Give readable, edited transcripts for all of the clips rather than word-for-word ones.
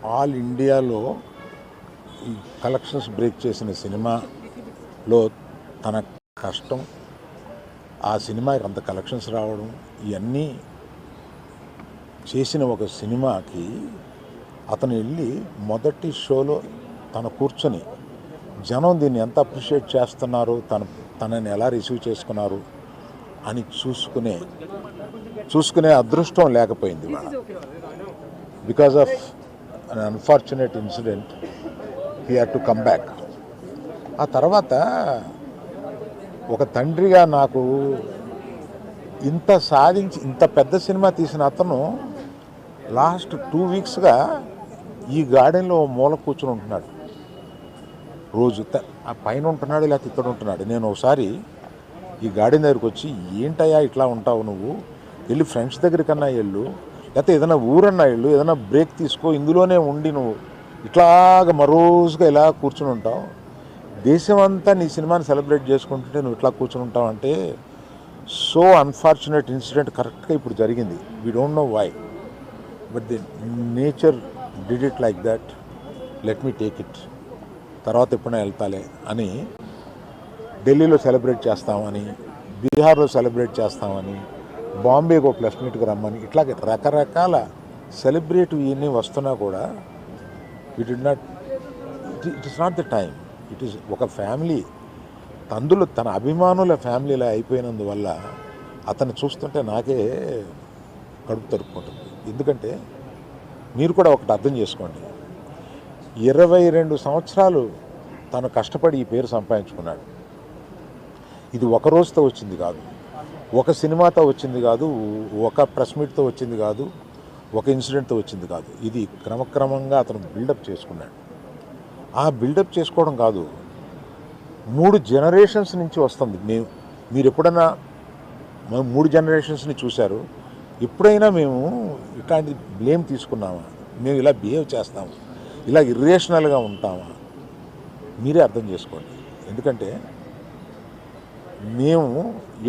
All ఇండియాలో ఈ collections break చేసిన సినిమాలో తన కష్టం, ఆ సినిమాకి అంత కలెక్షన్స్ రావడం, ఇవన్నీ చేసిన ఒక సినిమాకి అతను వెళ్ళి మొదటి షోలో తను కూర్చొని జనం దీన్ని ఎంత అప్రిషియేట్ చేస్తున్నారు, తనని ఎలా రిసీవ్ చేసుకున్నారు అని చూసుకునే అదృష్టం లేకపోయింది ఇవాళ. Because of an unfortunate incident he had to come back. ఆ తర్వాత ఒక తండ్రిగా నాకు ఇంత సాధించి ఇంత పెద్ద సినిమా తీసిన అతను లాస్ట్ 2 వీక్స్గా ఈ గార్డెన్లో మూల కూర్చొని ఉంటున్నాడు. రోజు ఆ పైన ఉంటున్నాడు, లేకపోతే ఇక్కడ ఉంటున్నాడు. నేను ఒకసారి ఈ గార్డెన్ దగ్గరికి వచ్చి, ఏంటయ్యా ఇట్లా ఉంటావు నువ్వు, వెళ్ళి ఫ్రెండ్స్ దగ్గర కన్నా వెళ్ళు, లేకపోతే ఏదైనా ఊరన్నా వెళ్ళు, ఏదైనా బ్రేక్ తీసుకో, ఇందులోనే ఉండి నువ్వు ఇట్లాగ మరోజుగా ఇలా కూర్చుని ఉంటావు, దేశం అంతా నీ సినిమాని సెలబ్రేట్ చేసుకుంటుంటే నువ్వు ఇట్లా కూర్చుని ఉంటావు అంటే, సో అన్ఫార్చునేట్ ఇన్సిడెంట్ కరెక్ట్గా ఇప్పుడు జరిగింది. We don't know why, but the nature did it like that, let me take it, తర్వాత ఎప్పుడైనా వెళ్తాలే అని ఢిల్లీలో సెలబ్రేట్ చేస్తామని, బీహార్లో సెలబ్రేట్ చేస్తామని, బాంబేకి ప్లస్ మీట్కి రమ్మని, ఇట్లాగే రకరకాల సెలబ్రేటివ్ ఇవన్నీ వస్తున్నా కూడా it is not the time. It is ఒక ఫ్యామిలీ, అందులో తన అభిమానుల ఫ్యామిలీలా అయిపోయినందువల్ల అతన్ని చూస్తుంటే నాకే కడుపు తరుపుకుంటుంది. ఎందుకంటే మీరు కూడా ఒకటి అర్థం చేసుకోండి, 22 సంవత్సరాలు తను కష్టపడి ఈ పేరు సంపాదించుకున్నాడు. ఇది ఒక రోజుతో వచ్చింది కాదు, ఒక సినిమాతో వచ్చింది కాదు, ఒక ప్రెస్ మీట్తో వచ్చింది కాదు, ఒక ఇన్సిడెంట్తో వచ్చింది కాదు. ఇది క్రమక్రమంగా అతను బిల్డప్ చేసుకున్నాడు. ఆ బిల్డప్ చేసుకోవడం కాదు, 3 జనరేషన్స్ నుంచి వస్తుంది. మీరు ఎప్పుడైనా 3 జనరేషన్స్ని చూశారు, ఎప్పుడైనా మేము ఇట్లాంటి బ్లేమ్ తీసుకున్నామా, మేము ఇలా బిహేవ్ చేస్తాము, ఇలా ఇర్రేషనల్గా ఉంటామా? మీరే అర్థం చేసుకోండి. ఎందుకంటే మేము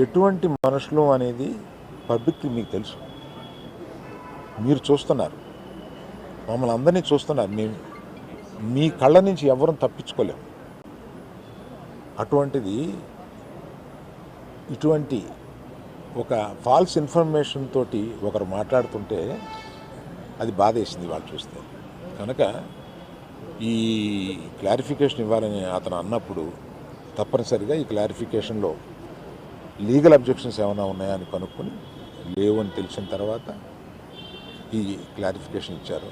ఎటువంటి మనుషులు అనేది పబ్లిక్కి మీకు తెలుసు, మీరు చూస్తున్నారు, మమ్మల్ని అందరినీ చూస్తున్నారు. మేము మీ కళ్ళ నుంచి ఎవరూ తప్పించుకోలేము. అటువంటిది ఇటువంటి ఒక ఫాల్స్ ఇన్ఫర్మేషన్ తోటి ఒకరు మాట్లాడుతుంటే అది బాధేసింది వాళ్ళు చూస్తే. కనుక ఈ క్లారిఫికేషన్ ఇవ్వాలని అతను అన్నప్పుడు తప్పనిసరిగా ఈ క్లారిఫికేషన్లో లీగల్ అబ్జెక్షన్స్ ఏమైనా ఉన్నాయా అని కనుక్కొని లేవు అని తెలిసిన తర్వాత ఈ క్లారిఫికేషన్ ఇచ్చారు.